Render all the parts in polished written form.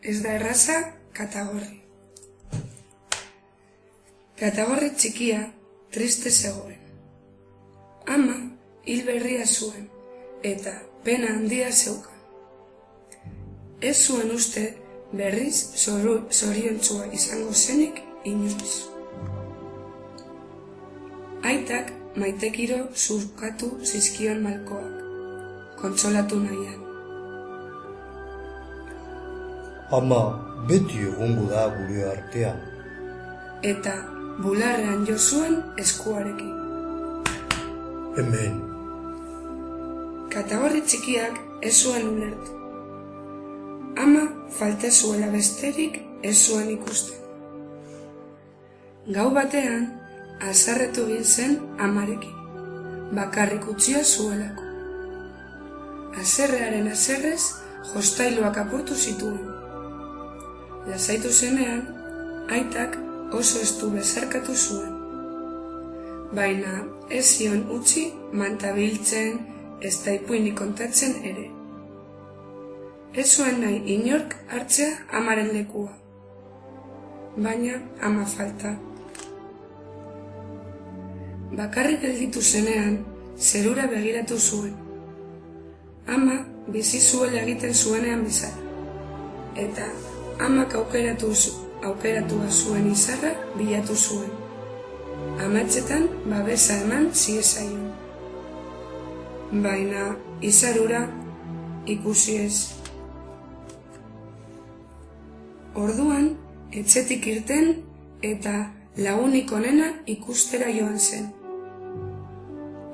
Ez da erraza, Katagorri. Katagorri txikia triste zegoen. Ama hil berria zuen, eta pena handia zeukan. Ez zuen uste berriz zoriontsua izango zenik inoiz. Aitak maitekiro zurkatu zizkion malkoak, kontsolatu nahian. Ama beti egongo da gure artean. Eta bularrean jo zuen eskuarekin. Hemen. Katagorri txikiak ez zuen ulertu. Ama falta zuela besterik ez zuen ikusten. Gau batean, azarretu egin zen amarekin, bakarrik utzia zuelako. Azerrearen azerrez, jostailuak apurtu zituen. Lasaitu zenean, aitak oso estu bezarkatu zuen. Baina ez zion utzi manta biltzen, ez da ipuinik kontatzen ere. Ez zuen nahi inork hartzea amaren lekua. Baina ama falta. Bakarrik gelditu zenean, zerura begiratu zuen. Ama bizi zuela egiten zuenean bezala. Eta amak aukeratua zuen izarra bilatu zuen. Amatzetan babesa eman ziezaion. Baina izarura ikusi ez. Orduan, etxetik irten eta lagunik onena ikustera joan zen.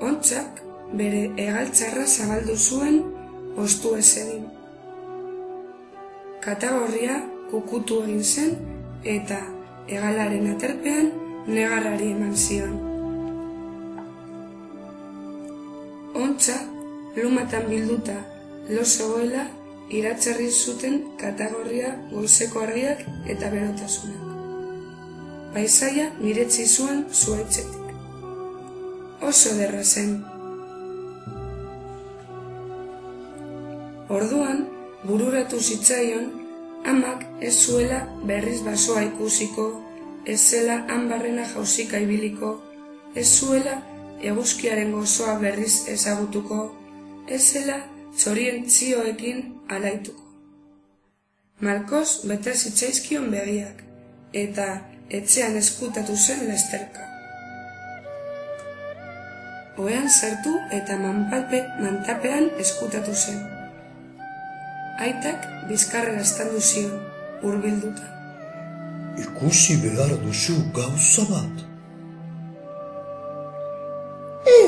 Ontsak bere hegaltzarra zabaldu zuen ostu ez egin. Katagorria kukutu egin zen eta hegalaren aterpean negarrari eman zion. Ontsa, lumatan bilduta lo zegoela iratzarri zuten Katagorria goizeko argiak eta berotasunak. Paisaia miretsi zuen zuaitzetik. Oso ederra zen. Orduan, bururatu zitzaion, amak ez zuela berriz basoa ikusiko, ez zela hanbarrena jauzika ibiliko, ez zuela eguzkiaren gozoa berriz ezagutuko, ez zela zoriontzioekin alaituko. Malkoz bete zitzaizkion begiak, eta etxean eskutatu zen lasterka. Ohean sartu eta mantapean eskutatu zen. Aitak bizkarrera estandu zion, hurbilduta. Ikusi behar duzu gauza bat.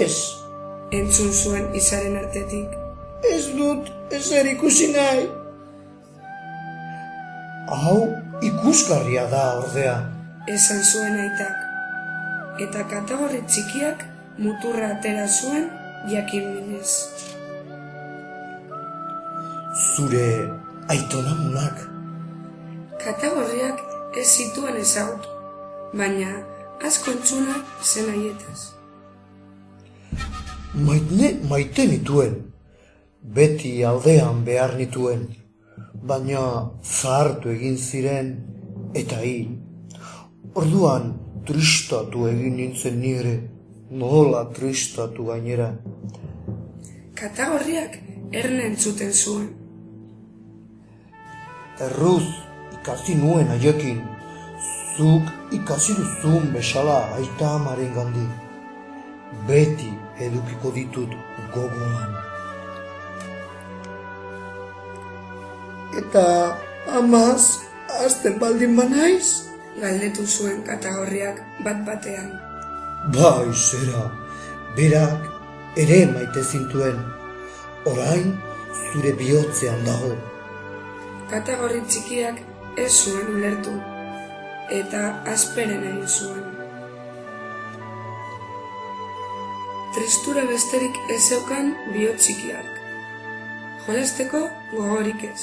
Ez! Entzun zuen izaren artetik. Ez dut ezer ikusi nahi. Hau ikusgarria da ordea. Esan zuen aitak. Eta Katagorri txikiak muturra atera zuen jakin minez. Zure aitonamunak. Katagorriak ez zituen ezagutu, baina asko entzuna zen aietaz. Maite nituen, beti aldean behar nituen, baina zahartu egin ziren eta hil. Orduan tristatu egin nintzen nire, nola tristatu gainera. Katagorriak erne entzuten zuen. Erruz ikasi nuen haiekin, zuk ikasi duzun bezala aita amaren gandik. Beti edukiko ditut gogoan. Eta amaz, azten baldin banaiz? Galdetu zuen Katagorriak bat batean. Bai, zera, berak ere maite zintuen, orain zure bihotzean dago. Katagorri txikiak ez zuen ulertu, eta azperen egin zuen. Tristura besterik ez zeukan bihotz txikiak. Jolasteko gogorik ez.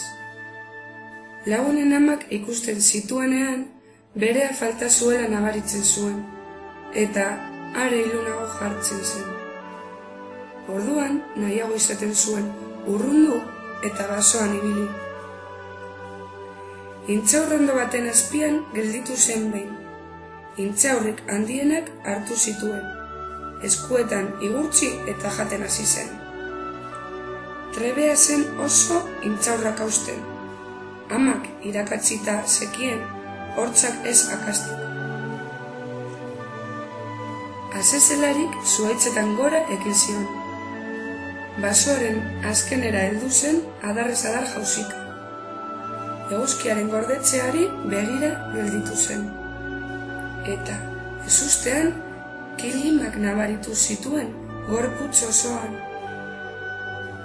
Lagunen amak ikusten zituenean, berea falta zuela nabaritzen zuen, eta are ilunago jartzen zen. Orduan nahiago izaten zuen urrundu eta basoan ibili. Intxaurrondo baten azpian gelditu zen behin. Intxaurrik handienak hartu zituen. Eskuetan igurtzi eta jaten hasi zen. Trebea zen oso intxaurrak hausten. Amak irakatsita zekien, hortzak ez akastik. Azezelarik zuhaitzetan gora ekin zion. Basoaren azkenera heldu zen adarrez adar jauzika. Eguzkiaren gordetzeari begira gelditu zen. Eta, ezustean, kilimak nabaritu zituen gorputz osoan.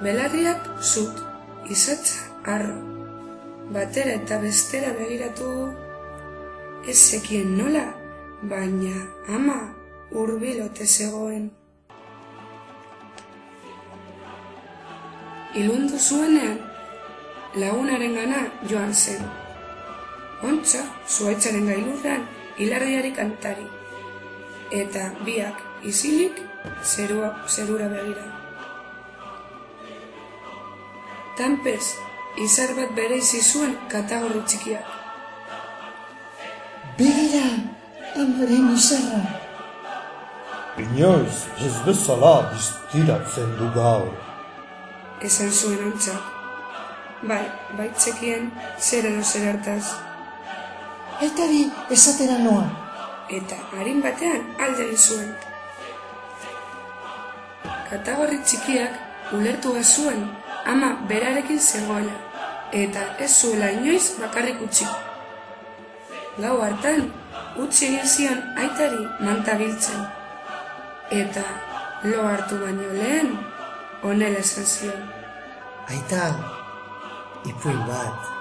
Belarriak zut, izatza harro. Batera eta bestera begiratu, ez zekien nola, baina ama hurbilote zegoen. Ilundu zuenean, lagunarengana joan zen. Ontsa, zuhaitzaren gailurran, hilarriari kantari. Eta biak isilik zerura begira. Tanpez, izar bat bereizi zuen katagorri txikiak. Begira, amaren izarra. Inoiz ez bezala distiratzen du gaur. Esan zuen ontsa. Bai, baitzekien zer edo zer hartaz. Aitari esatera noa. Eta harin batean alde zuen. Katagorri txikiak ulertu zuen ama berarekin zegoela, eta ez zuela inoiz bakarrik utziko. Gau hartan, utzi egin zion aitari manta biltzen. Eta lo hartu baino lehen, honela esan zion. Aita, ipuin bat.